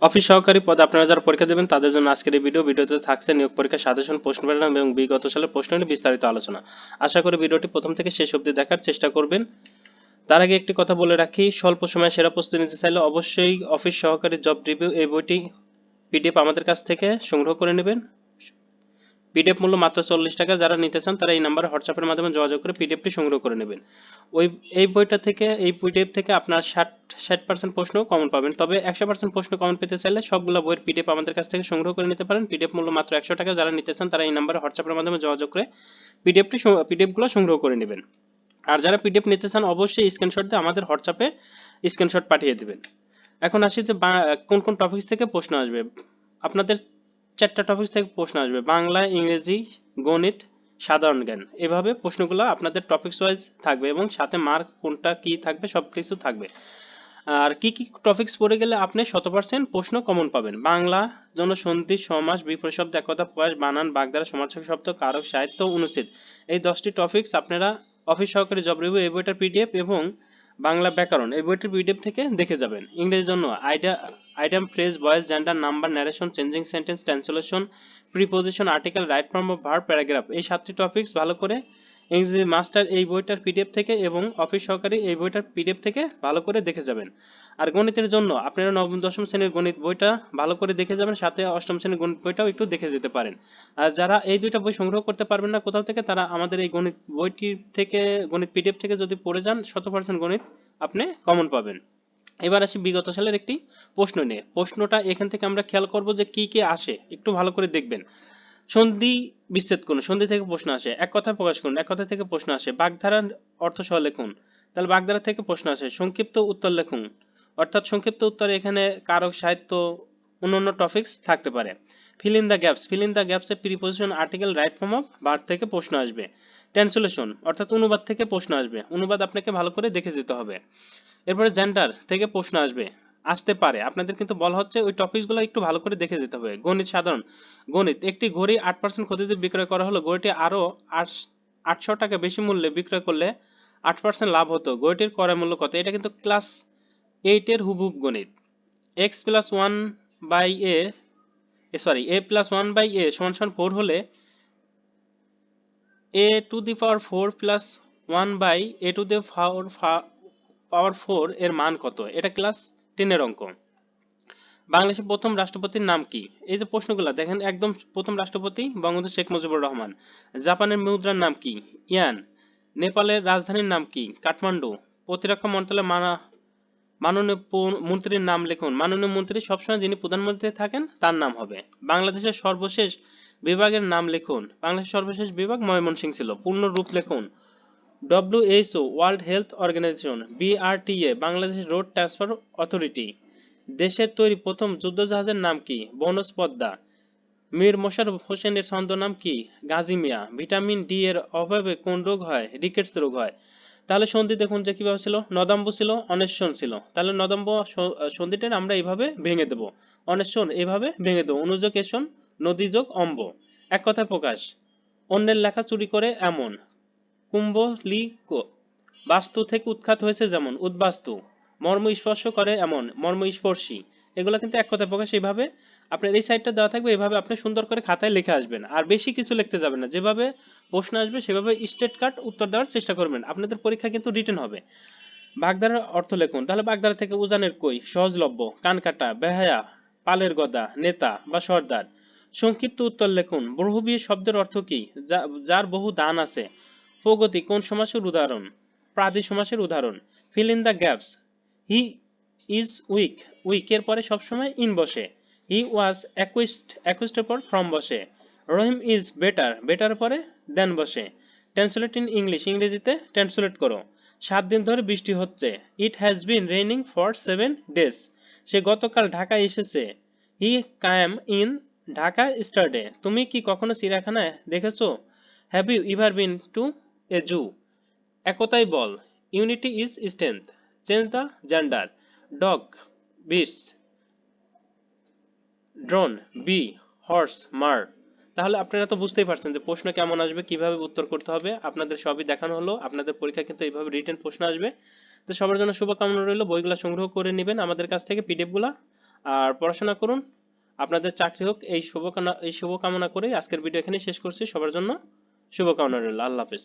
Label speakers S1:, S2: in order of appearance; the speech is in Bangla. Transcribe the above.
S1: অফিস সহকারী পদে আপনারা যারা পরীক্ষা দেবেন তাদের জন্য আজকের এই ভিডিওতে থাকছে নিয়োগ পরীক্ষার সাজেশন, প্রশ্ন প্যাটার্ন এবং বিগত সালের প্রশ্ন নিয়ে বিস্তারিত আলোচনা। আশা করি ভিডিওটি প্রথম থেকে শেষ অবধি দেখার চেষ্টা করবেন। তার আগে একটি কথা বলে রাখি, স্বল্প সময়ে সেরা প্রস্তুতি নিতে চাইলে অবশ্যই অফিস সহকারী জব রিভিউ এই বইটি পিডিএফ আমাদের কাছ থেকে সংগ্রহ করে নেবেন। পিডিএফ মূল্য মাত্র 40 টাকা। যারা নিতে চান তারা এই নাম্বারে হোয়াটসঅ্যাপের মাধ্যমে যোগাযোগ করে পিডিএফটি সংগ্রহ করে নেবেন। ওই এই পিডিএফ থেকে আপনার 60% প্রশ্ন কমন পাবেন। তবে 100% প্রশ্ন কমন পেতে চাইলে সবগুলো বইয়ের পিডিএফ আমাদের কাছ থেকে সংগ্রহ করে নিতে পারেন। পিডিএফ মূল্য মাত্র 100 টাকা। যারা নিতে চান তারা এই নাম্বারে হোয়াটসঅ্যাপের মাধ্যমে যোগাযোগ করে পিডিএফগুলো সংগ্রহ করে নেবেন। আর যারা পিডিএফ নিতে চান অবশ্যই স্ক্রিনশট দিয়ে আমাদের হোয়াটসঅ্যাপে স্ক্রিনশট পাঠিয়ে দেবেন। এখন আসি যে কোন কোন টপিক থেকে প্রশ্ন আসবে। আপনাদের 4টা টপিক থেকে প্রশ্ন আসবে: বাংলা, ইংরেজি, গণিত, সাধারণ জ্ঞান। এভাবে প্রশ্নগুলো আপনাদের টপিকস ওয়াইজ থাকবে এবং সাথে মার্ক কোনটা কি থাকবে সবকিছু থাকবে। আর কি কি টপিকস পড়ে গেলে আপনি 100% প্রশ্ন কমন পাবেন: বাংলা জন্য সন্ধি, সমাস, বিপরীত শব্দ, একতা প্রকাশ, বানান, বাগধারা, সমার্থক শব্দ, কারক, সাহিত্য, অনুচ্ছেদ, এই 10টি টপিকস আপনারা অফিস সহকারী জব রিভিউ এই বইটার পিডিএফ এবং বাংলা ব্যাকরণ এই বইটির পিডিএফ থেকে দেখে যাবেন। ইংরেজির জন্য item, phrase, voice, gender, number, narration, changing sentence, translation, preposition, article, right form of verb, paragraph, এই 7টি টপিকস ভালো করে ইংরেজি মাস্টার এই বইটার পিডিএফ থেকে এবং অফিস সহকারী এই বইটার পিডিএফ থেকে ভালো করে দেখে যাবেন। আর গণিতের জন্য আপনারা নবম দশম শ্রেণীর গণিত বইটা ভালো করে দেখে যাবেন, সাথে অষ্টম শ্রেণীর গণিত বইটাও একটু দেখে যেতে পারেন। আর যারা এই দুইটা বই সংগ্রহ করতে পারবেন না কোথাও থেকে, তারা আমাদের এই গণিত বইটি থেকে, গণিত পিডিএফ থেকে যদি পড়ে যান 100% গণিত আপনি কমন পাবেন। এবার আসি বিগত সালের একটি প্রশ্ন নিয়ে। প্রশ্নটা এখান থেকে আমরা খেয়াল করব যে কি কি আসে, একটু ভালো করে দেখবেন। সন্ধি বিচ্ছেদ করুন, সন্ধি থেকে প্রশ্ন আসে। এক কথায় প্রকাশ করুন, এক কথা থেকে প্রশ্ন আসে। বাগধারার অর্থ সহ লিখুন, তাহলে বাগধারা থেকে প্রশ্ন আসে। সংক্ষিপ্ত উত্তর লিখুন, অর্থাৎ সংক্ষিপ্ত উত্তরে এখানে কারক, সাহিত্য, অন্যান্য টপিকস থাকতে পারে। Fill in the gaps, fill in the গ্যাপসে preposition, article, right form of verb থেকে প্রশ্ন আসবে। ট্রান্সলেশন অর্থাৎ অনুবাদ থেকে প্রশ্ন আসবে, অনুবাদ আপনাকে ভালো করে দেখে যেতে হবে। এরপরে জেন্ডার থেকে প্রশ্ন আসতে পারে, আপনাদের কিন্তু বলা হচ্ছে ওই টপিকসগুলো একটু ভালো করে দেখে যেতে হবে। গণিত, সাধারণ গণিত, একটি ঘড়ি 8% ক্ষতিতে বিক্রয় করা হলো, ঘড়িটি আরো 800 টাকা বেশি মূল্যে বিক্রয় করলে 8% লাভ হতো, ঘড়িটির ক্রয় মূল্য কত? এটা কিন্তু ক্লাস 8 এর হুবহুব গণিত। X plus one by a plus one by a সমান সমান 4 হলে a to the power 4 plus one by a to the power 4 এর মান কত? এটা ক্লাস 10 এর অঙ্ক। বাংলাদেশের প্রথম রাষ্ট্রপতির নাম কি? এই যে প্রশ্নগুলো দেখেন, একদম প্রথম রাষ্ট্রপতি বঙ্গবন্ধু শেখ মুজিবুর রহমান। জাপানের মুদ্রার নাম কি? ইয়ান। নেপালের রাজধানীর নাম কি? কাঠমান্ডু। প্রতিরক্ষা মন্ত্রণালয়ের মাননীয় মন্ত্রীর নাম লিখুন। মাননীয় মন্ত্রী সবসময় যিনি প্রধানমন্ত্রী থাকেন তার নাম হবে। বাংলাদেশের সর্বশেষ বিভাগের নাম লিখুন। বাংলাদেশের সর্বশেষ বিভাগ ময়মনসিংহ ছিল। পূর্ণ রূপ লিখুন। WHO world health organization. BRTA Bangladesh road transport authority. দেশের তৈরি প্রথম যুদ্ধজাহাজের নাম কি? বনজ পদ্মা। মীর মশাররফ হোসেনের ছদ্মনাম কি? গাজী মিয়া। ভিটামিন ডি এর অভাবে কোন রোগ হয়? রিকেটস রোগ হয়। তাহলে সন্ধি দেখুন যে কিভাবে ছিল, নদাম্ব ছিল, অনেশ্বন ছিল। তাহলে নদাম্ব সন্ধিটা আমরা এইভাবে ভেঙে দেব, অনেশ্বন এইভাবে ভেঙে দেবো, অনুযোগ এসন, নদী যোগ অম্ব। এক কথায় প্রকাশ, অন্যের লেখা চুরি করে এমন। কুম্ভলিক বাস্তু থেকে উৎখাত হয়েছে যেমন, উদ্বাস্তু। মর্ম স্পর্শ করে এমন, মর্মস্পর্শী। এগুলো কিন্তু এক কথায় প্রকাশ। এইভাবে আপনার এই সাইডটা দেওয়া থাকবে, এইভাবে আপনি সুন্দর করে খাতায় লিখে আসবেন। আর বেশি কিছু লিখতে যাবেন না, যেভাবে প্রশ্ন আসবে সেভাবে স্টেট কাট উত্তর দেওয়ার চেষ্টা করবেন। আপনাদের পরীক্ষা কিন্তু রিটেন হবে। বাগধারার অর্থ লিখুন, তাহলে বাগধারা থেকে উজানের কই, সহজলভ্য, কানকাটা, বেহায়া, পালের গদা, নেতা বা সর্দার। সংক্ষিপ্ত উত্তর লিখুন। বহুব্রীহি শব্দের অর্থ কি? যার বহু দান আছে। প্রগতি কোন সমাসের উদাহরণ? প্রাদি সমাসের উদাহরণ। Fill in the gaps. He is weak, উইকের পরে সবসময় ইন বসে। হি ওয়াজ অ্যাকুইস্টের পর ফ্রম বসে। রহিম ইজ বেটার, বেটার পরে দেন বসে। ট্রান্সলেট ইন ইংলিশ, ইংরেজিতে ট্রান্সলেট করো। 7 দিন ধরে বৃষ্টি হচ্ছে। It has been raining for 7 days। সে গতকাল ঢাকায় এসেছে। He come in Dhaka yesterday. তুমি কি কখনো চিড়িয়াখানায় দেখেছো? Have you ever been to a zoo? একতাই বল, unity is strength. Change the gender, dog, bitch, drone, bee, horse, mare. তাহলে আপনারা তো বুঝতেই পারছেন যে প্রশ্ন কেমন আসবে, কিভাবে উত্তর করতে হবে। আপনাদের সবই দেখানো হলো। আপনাদের পরীক্ষা কিন্তু এইভাবে রিটেন প্রশ্ন আসবে। তো সবার জন্য শুভকামনা রইল। বইগুলো সংগ্রহ করে নেবেন আমাদের কাছ থেকে, পিডিএফ গুলা। আর পড়াশোনা করুন, আপনাদের চাকরি হোক, এই শুভকামনা করেই আজকের ভিডিও এখানেই শেষ করছি। সবার জন্য শুভকামনা রইল। আল্লাহ হাফেজ।